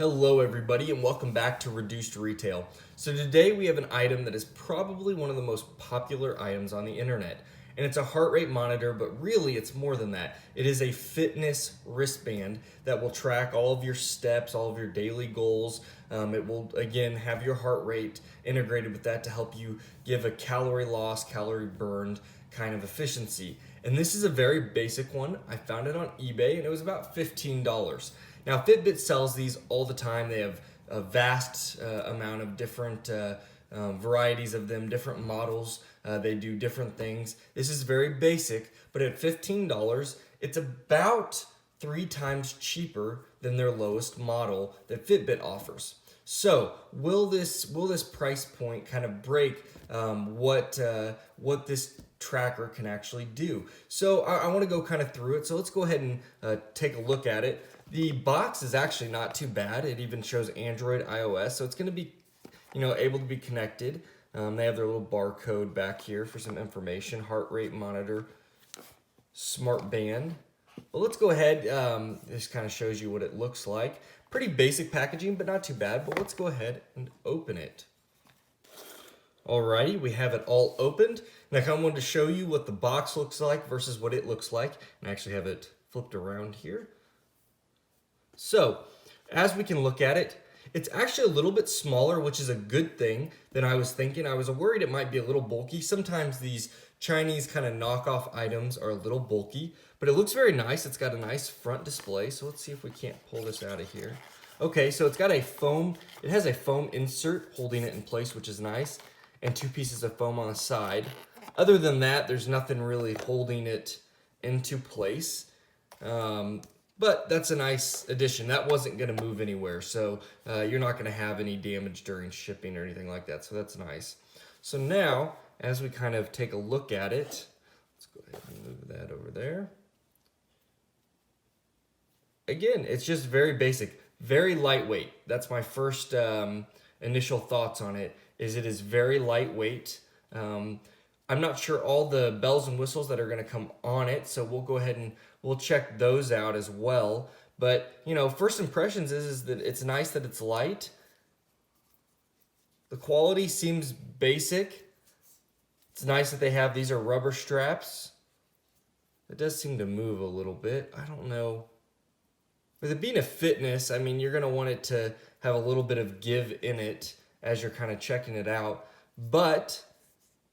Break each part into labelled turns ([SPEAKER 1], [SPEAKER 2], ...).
[SPEAKER 1] Hello everybody and welcome back to Reduced Retail. So today we have an item that is probably one of the most popular items on the internet. And it's a heart rate monitor, but really it's more than that. It is a fitness wristband that will track all of your steps, all of your daily goals. It will, again, have your heart rate integrated with that to help you give a calorie loss, calorie burned kind of efficiency. And this is a very basic one. I found it on eBay and it was about $15. Now, Fitbit sells these all the time. They have a vast amount of different varieties of them, different models. They do different things. This is very basic, but at $15, it's about 3 times cheaper than their lowest model that Fitbit offers. So, will this price point kind of break what this tracker can actually do? So, I want to go kind of through it. So, let's go ahead and take a look at it. The box is actually not too bad. It even shows Android, iOS, so it's going to be, able to be connected. They have their little barcode back here for some information. Heart rate monitor, smart band. Well, let's go ahead. This kind of shows you what it looks like. Pretty basic packaging, but not too bad. But let's go ahead and open it. Alrighty, we have it all opened. Now, I kind of wanted to show you what the box looks like versus what it looks like. And I actually have it flipped around here. So, as we can look at it, it's actually a little bit smaller, which is a good thing than I was thinking. I was worried it might be a little bulky. Sometimes these Chinese kind of knockoff items are a little bulky, but it looks very nice. It's got a nice front display, so let's see if we can't pull this out of here. Okay, so it has a foam insert holding it in place, which is nice, and 2 pieces of foam on the side. Other than that, there's nothing really holding it into place. But that's a nice addition. That wasn't going to move anywhere, so you're not going to have any damage during shipping or anything like that, so that's nice. So now, as we kind of take a look at it, let's go ahead and move that over there. Again, it's just very basic, very lightweight. That's my first initial thoughts on it, is it is very lightweight. I'm not sure all the bells and whistles that are going to come on it, so we'll go ahead and we'll check those out as well. But, first impressions is that it's nice that it's light. The quality seems basic. It's nice that they have, these are rubber straps. It does seem to move a little bit. I don't know. With it being a fitness, I mean, you're going to want it to have a little bit of give in it as you're kind of checking it out. But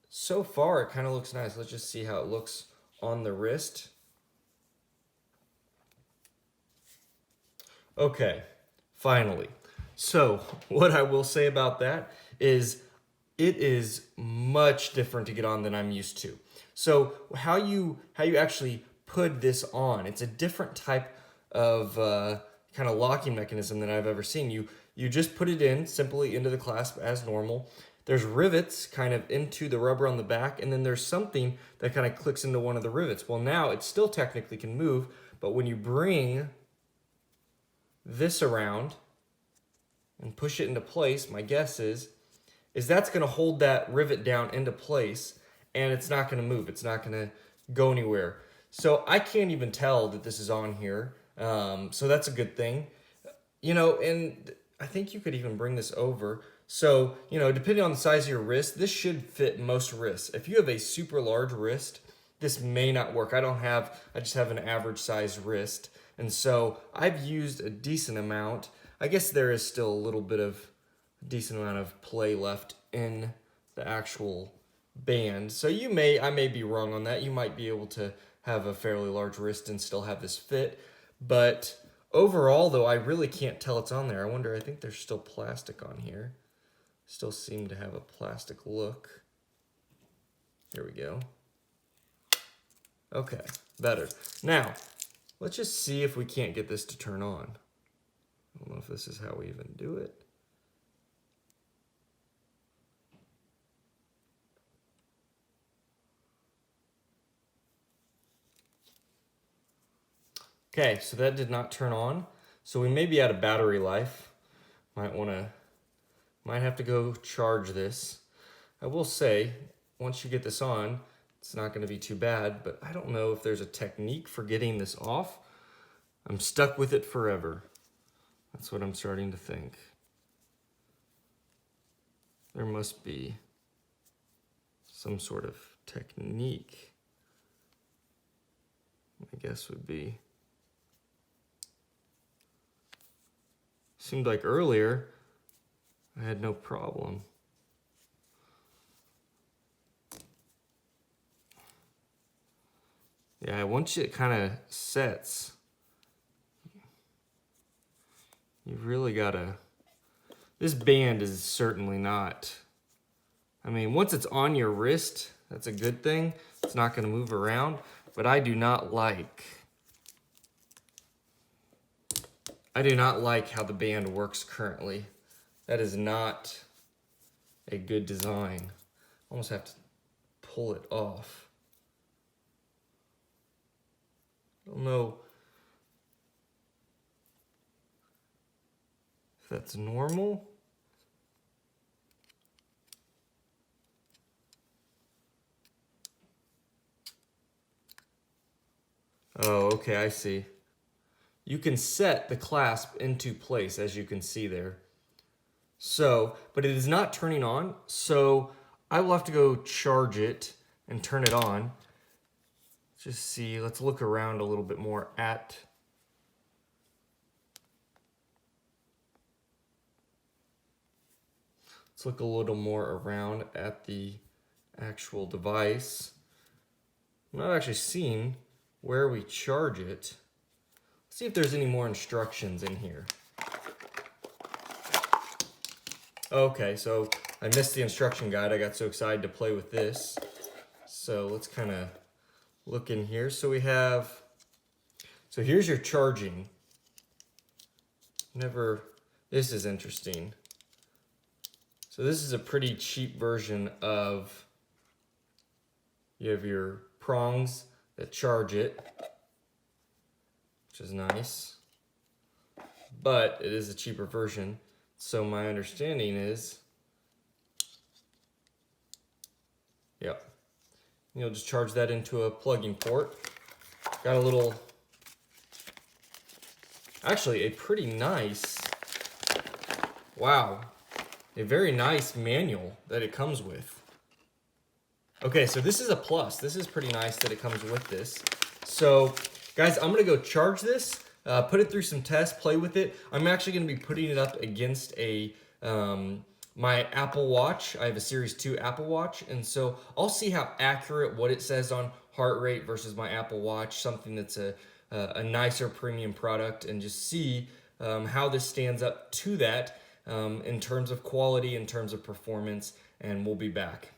[SPEAKER 1] so far, it kind of looks nice. Let's just see how it looks on the wrist. Okay, finally. So what I will say about that is it is much different to get on than I'm used to. So how you actually put this on, it's a different type of kind of locking mechanism than I've ever seen. You just put it in simply into the clasp as normal. There's rivets kind of into the rubber on the back, and then there's something that kind of clicks into one of the rivets. Well, now it still technically can move, but when you bring this around and push it into place, my guess is that's going to hold that rivet down into place, and it's not going to move. It's not going to go anywhere. So I can't even tell that this is on here. So that's a good thing. And I think you could even bring this over. So, depending on the size of your wrist, this should fit most wrists. If you have a super large wrist, this may not work. I just have an average size wrist. And so I've used a decent amount. I guess there is still a little bit of decent amount of play left in the actual band. So I may be wrong on that. You might be able to have a fairly large wrist and still have this fit. But overall, though, I really can't tell it's on there. I think there's still plastic on here. Still seem to have a plastic look. Here we go. Okay, better. Now, let's just see if we can't get this to turn on. I don't know if this is how we even do it. Okay, so that did not turn on. So we may be out of battery life. Might have to go charge this. I will say, once you get this on, it's not going to be too bad, but I don't know if there's a technique for getting this off. I'm stuck with it forever. That's what I'm starting to think. There must be some sort of technique, I guess would be. Seemed like earlier I had no problem. Yeah, once it kind of sets, you really gotta, this band is certainly not, I mean, once it's on your wrist, that's a good thing. It's not gonna move around, but I do not like how the band works currently. That is not a good design. Almost have to pull it off. I don't know if that's normal. Oh, okay, I see. You can set the clasp into place, as you can see there. So, but it is not turning on, so I will have to go charge it and turn it on. Just see, let's look around a little bit more at let's look a little more around at the actual device. I'm not actually seeing where we charge it. Let's see if there's any more instructions in here. Okay, so I missed the instruction guide. I got so excited to play with this. So let's kind of look in here. So we have, so here's your charging. This is interesting. So this is a pretty cheap version of, you have your prongs that charge it, which is nice, but it is a cheaper version. So my understanding is, yep, you'll just charge that into a plugging port. Got a little, actually a pretty nice, wow, a very nice manual that it comes with. Okay, so this is a plus. This is pretty nice that it comes with this. So guys, I'm gonna go charge this, put it through some tests, play with it. I'm actually gonna be putting it up against a my Apple Watch. I have a Series 2 Apple Watch, and so I'll see how accurate what it says on heart rate versus my Apple Watch, something that's a nicer premium product, and just see how this stands up to that in terms of quality, in terms of performance, and we'll be back.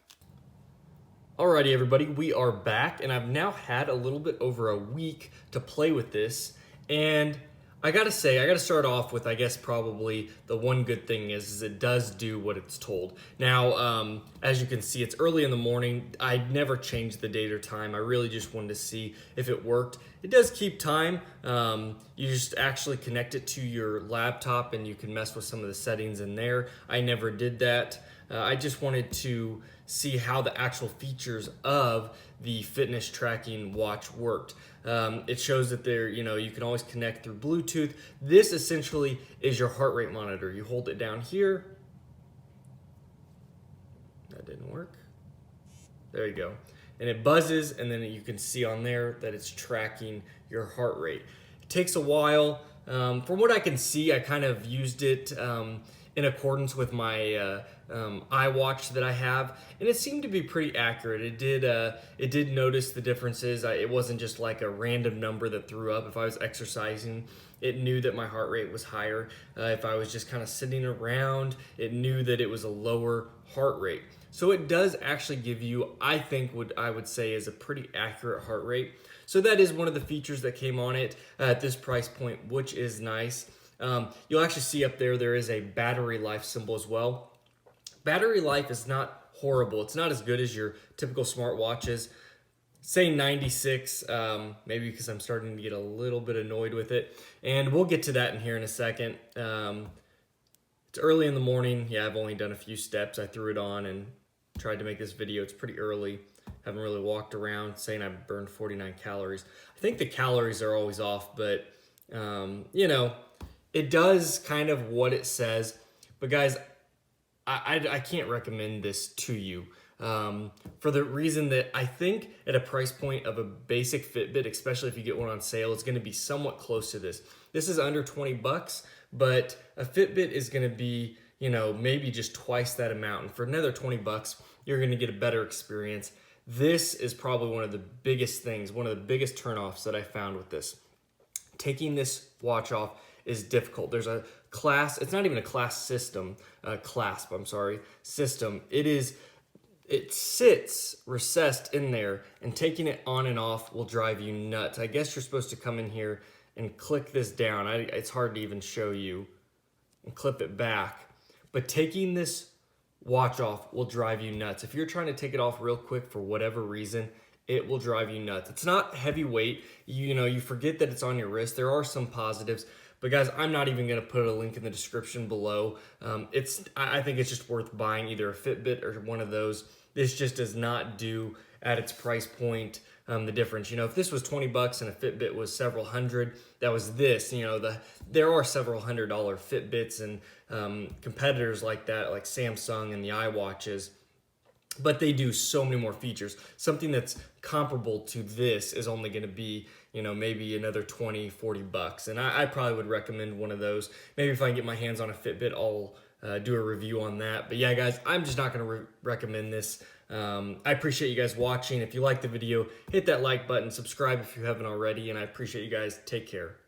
[SPEAKER 1] Alrighty everybody, we are back, and I've now had a little bit over a week to play with this, and I gotta say, I gotta start off with, I guess probably the one good thing is it does do what it's told. Now, as you can see, it's early in the morning. I never changed the date or time. I really just wanted to see if it worked. It does keep time. You just actually connect it to your laptop and you can mess with some of the settings in there. I never did that. I just wanted to see how the actual features of the fitness tracking watch worked. It shows that you can always connect through Bluetooth. This essentially is your heart rate monitor. You hold it down here. That didn't work. There you go. And it buzzes, and then you can see on there that it's tracking your heart rate. It takes a while. From what I can see, I kind of used it in accordance with my iWatch that I have, and it seemed to be pretty accurate. It did notice the differences. It wasn't just like a random number that threw up. If I was exercising, it knew that my heart rate was higher. If I was just kind of sitting around, it knew that it was a lower heart rate. So it does actually give you, I think, what I would say is a pretty accurate heart rate. So that is one of the features that came on it at this price point, which is nice. You'll actually see up there is a battery life symbol as well. Battery life is not horrible. It's not as good as your typical smartwatches. Say 96, maybe because I'm starting to get a little bit annoyed with it. And we'll get to that in here in a second. It's early in the morning. Yeah, I've only done a few steps. I threw it on and tried to make this video. It's pretty early. Haven't really walked around, saying I burned 49 calories. I think the calories are always off, but It does kind of what it says, but guys, I can't recommend this to you for the reason that I think at a price point of a basic Fitbit, especially if you get one on sale, it's going to be somewhat close to this. This is under 20 bucks, but a Fitbit is going to be, you know, maybe just twice that amount. And for another 20 bucks, you're going to get a better experience. This is probably one of the biggest things, one of the biggest turnoffs that I found with this. Taking this watch off is difficult. There's a class, it's not even a class system, clasp, I'm sorry, system. It sits recessed in there, and taking it on and off will drive you nuts. I guess you're supposed to come in here and click this down. It's hard to even show you, and clip it back. But taking this watch off will drive you nuts. If you're trying to take it off real quick for whatever reason, it will drive you nuts. It's not heavyweight. You know, you forget that it's on your wrist. There are some positives. But guys, I'm not even going to put a link in the description below. I think it's just worth buying either a Fitbit or one of those. This just does not do at its price point the difference. You know, if this was 20 bucks and a Fitbit was several hundred, that was this. You know, there are several $100 Fitbits and competitors like that, like Samsung and the iWatches. But they do so many more features. Something that's comparable to this is only going to be, you know, maybe another 20, 40 bucks. And I probably would recommend one of those. Maybe if I can get my hands on a Fitbit, I'll do a review on that. But yeah, guys, I'm just not going to recommend this. I appreciate you guys watching. If you like the video, hit that like button, subscribe if you haven't already, and I appreciate you guys. Take care.